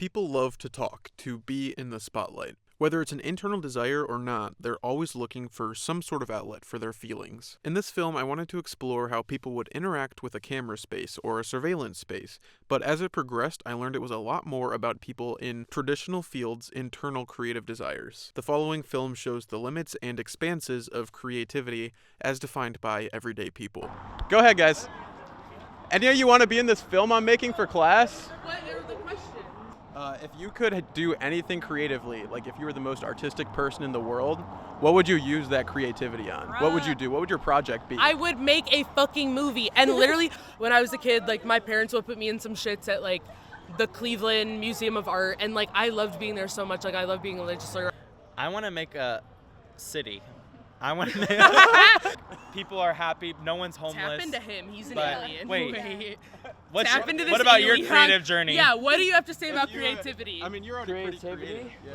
People love to talk, to be in the spotlight. Whether it's an internal desire or not, they're always looking for some sort of outlet for their feelings. In this film, I wanted to explore how people would interact with a camera space or a surveillance space, but as it progressed, I learned it was a lot more about people in traditional fields' internal creative desires. The following film shows the limits and expanses of creativity as defined by everyday people. Go ahead, guys. Any of you want to be in this film I'm making for class? What are the questions? If you could do anything creatively, like if you were the most artistic person in the world, what would you use that creativity on? What would you do? What would your project be? I would make a fucking movie. And literally, when I was a kid, like, my parents would put me in some shits at, like, the Cleveland Museum of Art. And, like, I loved being there so much. Like, I love being a legislator. I want to make a city. I want to make people are happy. No one's homeless. Tap into him. He's an But alien. wait. Tap into this what about your alien. creative journey? Yeah, what do you have to say about creativity? I mean, you're already pretty creative. Yeah.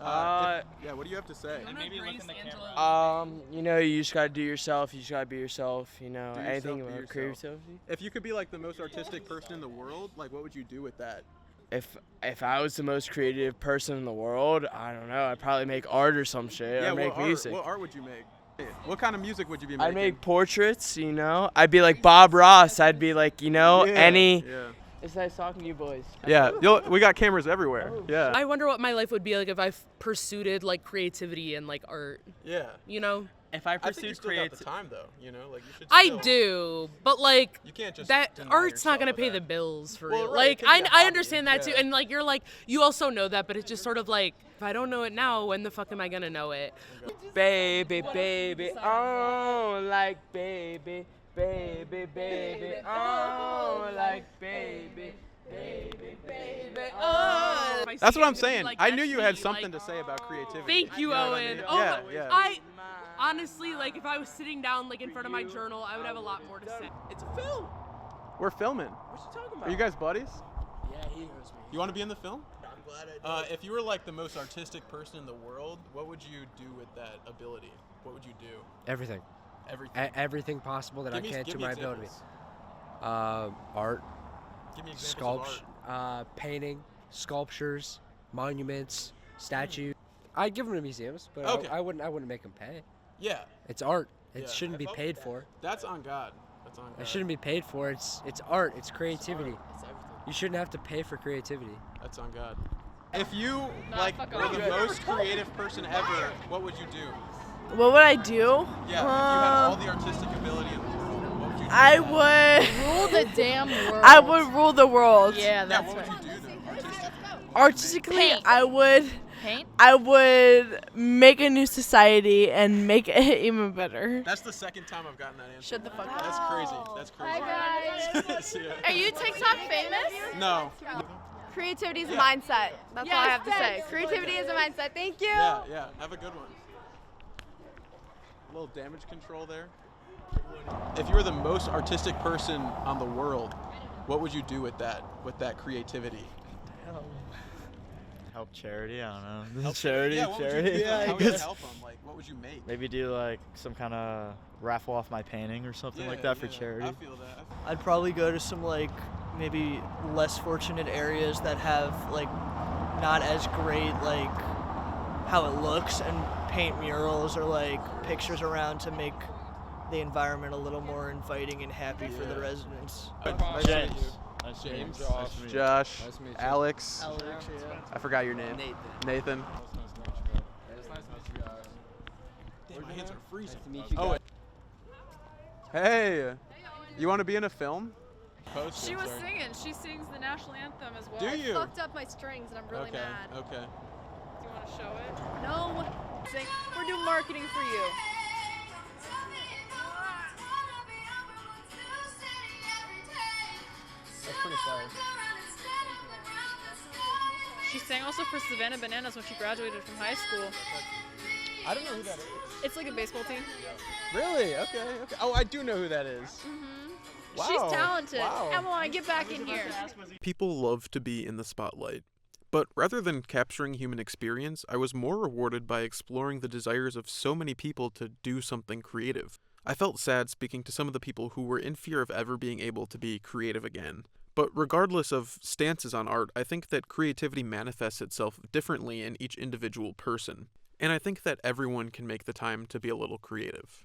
Mm-hmm. What do you have to say? And maybe look in the camera. You just gotta do yourself. You just gotta be yourself. Do Anything yourself, be about yourself. creativity. If you could be like the most artistic person in the world, like what would you do with that? If I was the most creative person in the world, I don't know. I'd probably make art or some shit. Or make music. What art would you make? What kind of music would you be making? I'd make portraits. I'd be like Bob Ross. I'd be like any. Yeah. It's nice talking to you boys. Yeah. We got cameras everywhere. Yeah. I wonder what my life would be like if I pursued like creativity and like art. Yeah. You know? If I I think you pursued still got the creativity, time though. Like you should. I still- do, but like You can't just. that deny art's not yourself gonna of pay that. the bills for Well, real. right, it Like can be a I hobby, understand that too, yeah. and like you're like you also know that, but it's just sort of like if I don't know it now, when the fuck am I gonna know it? Baby, baby, oh, like baby, baby, baby, oh, like baby, baby, baby, oh. That's what I'm saying. Like, I that's knew you had me, something like- to say about creativity. Thank you, know what I Owen. mean? Oh, Yeah, my- yeah. I honestly like if I was sitting down like in front of my journal, I would have a lot more to say. It's a film. We're filming. What you talking about? Are you guys buddies? Yeah, he knows me. You want to be in the film? I'm glad I did. If you were like the most artistic person in the world, what would you do with that ability? What would you do? Everything. Everything. Everything possible that Give I me- can give to me my ability. examples. Art, Give me examples of art. painting, sculptures, monuments, statues. I'd give them to museums, but Okay. I wouldn't make them pay. Yeah, It's art. It Yeah. shouldn't be paid for. that's on God. That's on God. It shouldn't be paid for. It's art. It's creativity. It's everything. You shouldn't have to pay for creativity. That's on God. If you fuck were off. the most creative person ever, what would you do? What would I do? Yeah, if you had all the artistic ability in the world, what would you do? I would. Rule the damn world. I would rule the world. Yeah, Yeah, that's what would right. you do then? Artistically? Artistically, Paint. Paint? I would make a new society and make it even better. That's the second time I've gotten that answer. Shut the fuck up. That's crazy. That's crazy. Hi guys. See ya. Are you TikTok famous? No. Creativity is a Yeah. mindset. That's all I Yes, have to say. thanks. Creativity is a mindset. Thank you. Yeah. Have a good one. A little damage control there. If you were the most artistic person on the world, what would you do with that creativity? Help charity, I don't know. Yeah, what would you do? Yeah, How I would you guess. help them? Like, what would you make? Maybe do like some kind of raffle off my painting or something like that for charity. I feel that. I'd probably go to some like maybe less fortunate areas that have like not as great like how it looks and paint murals or like pictures around to make the environment a little more inviting and happy for the residents. Nice to meet you. Nice to meet you. James, Nice to meet you. Josh, Nice to meet you. Alex. Yeah. I forgot your name. Nathan. Damn, my hands are freezing. Oh, wait. Hey, you want to be in a film? She was singing. She sings the national anthem as well. Do you? Fucked up my strings and I'm really Okay. mad. Okay. Do you want to show it? No. Sing. We're doing marketing for you. That's pretty fire. She sang also for Savannah Bananas when she graduated from high school. I don't know who that is. It's like a baseball team. Really? Okay. Oh, I do know who that is. Wow. She's talented. Wow. Emmeline, get back in here. People love to be in the spotlight. But rather than capturing human experience, I was more rewarded by exploring the desires of so many people to do something creative. I felt sad speaking to some of the people who were in fear of ever being able to be creative again. But regardless of stances on art, I think that creativity manifests itself differently in each individual person. And I think that everyone can make the time to be a little creative.